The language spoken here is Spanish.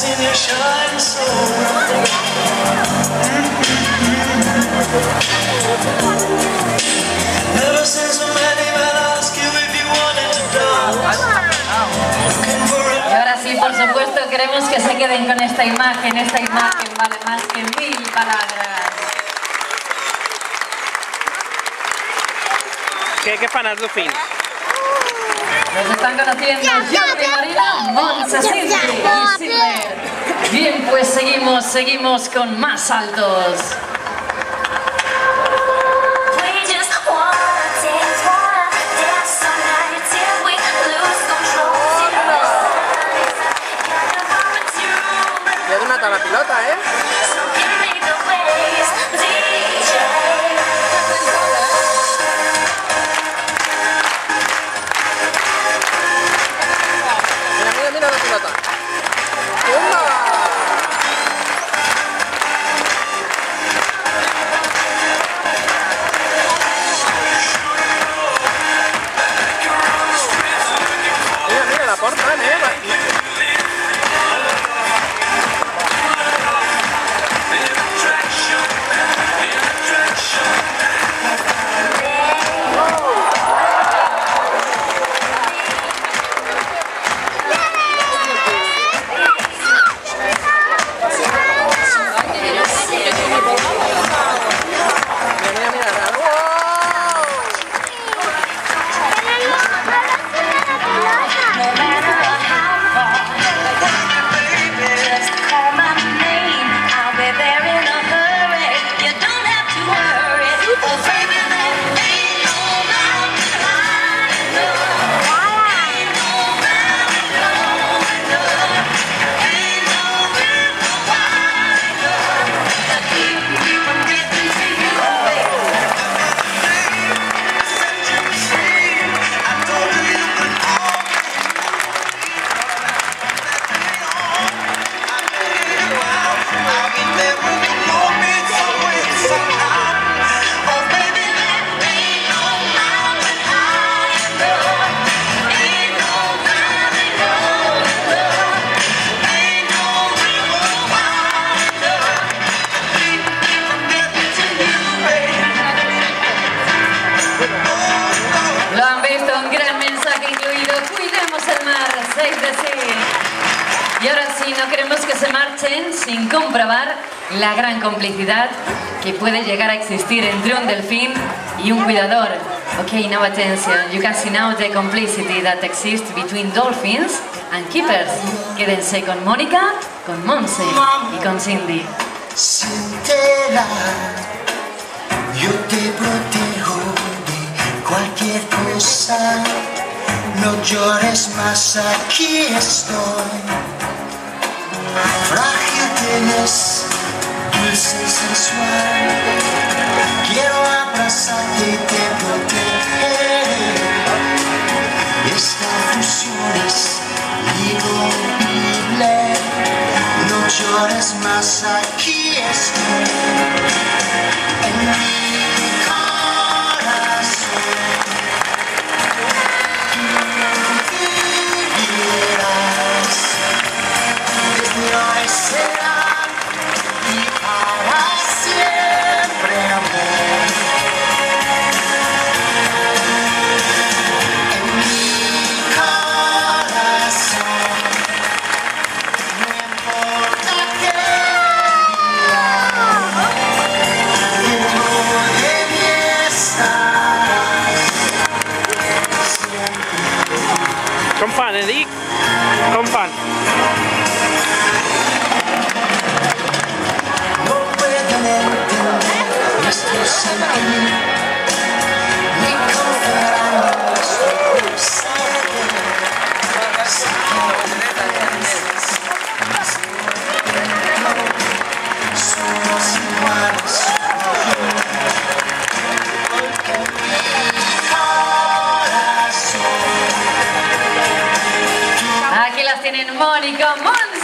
seen you shine so bright. Never seen so many men ask you if you wanted to die. Y ahora sí, por supuesto, queremos que se queden con esta imagen. Esta imagen vale más que 1000 palabras. ¿Qué fanas du fin? Nos están conociendo Jordi Marina, Montse Cindy y Silver. Bien, pues seguimos con más altos. Ya te mata la pilota, ¿eh? Mira la pilota. ¡Toma! Mira la portan, ¿eh? Lo han visto, un gran mensaje incluido. Cuidemos el mar, Save the Sea. Y ahora sí, no queremos que se marchen sin comprobar la gran complicidad que puede llegar a existir entre un delfín y un cuidador. Okay, now attention. You can see now the complicity that exists between dolphins and keepers. Quédense con Mónica, con Montse y con Cindy. Siéntela, yo te protejo de cualquier cosa. No llores más, aquí estoy. Frágil tienes, dulce y sensual. Quiero abrazarte y te protegeré. Esta fusión es irrompible. No llores más, aquí estoy. En mi corazón. Tú vivirás. Desde hoy será y para siempre, amor. En mi corazón. No importa qué dentro de mí estás siempre. Com fan, Dic? Com fan? No pueden entender nuestro sentir ni confiar nuestro saber. Sé que somos iguales. En mi corazón. Aquí las tienen Mónica, Montse.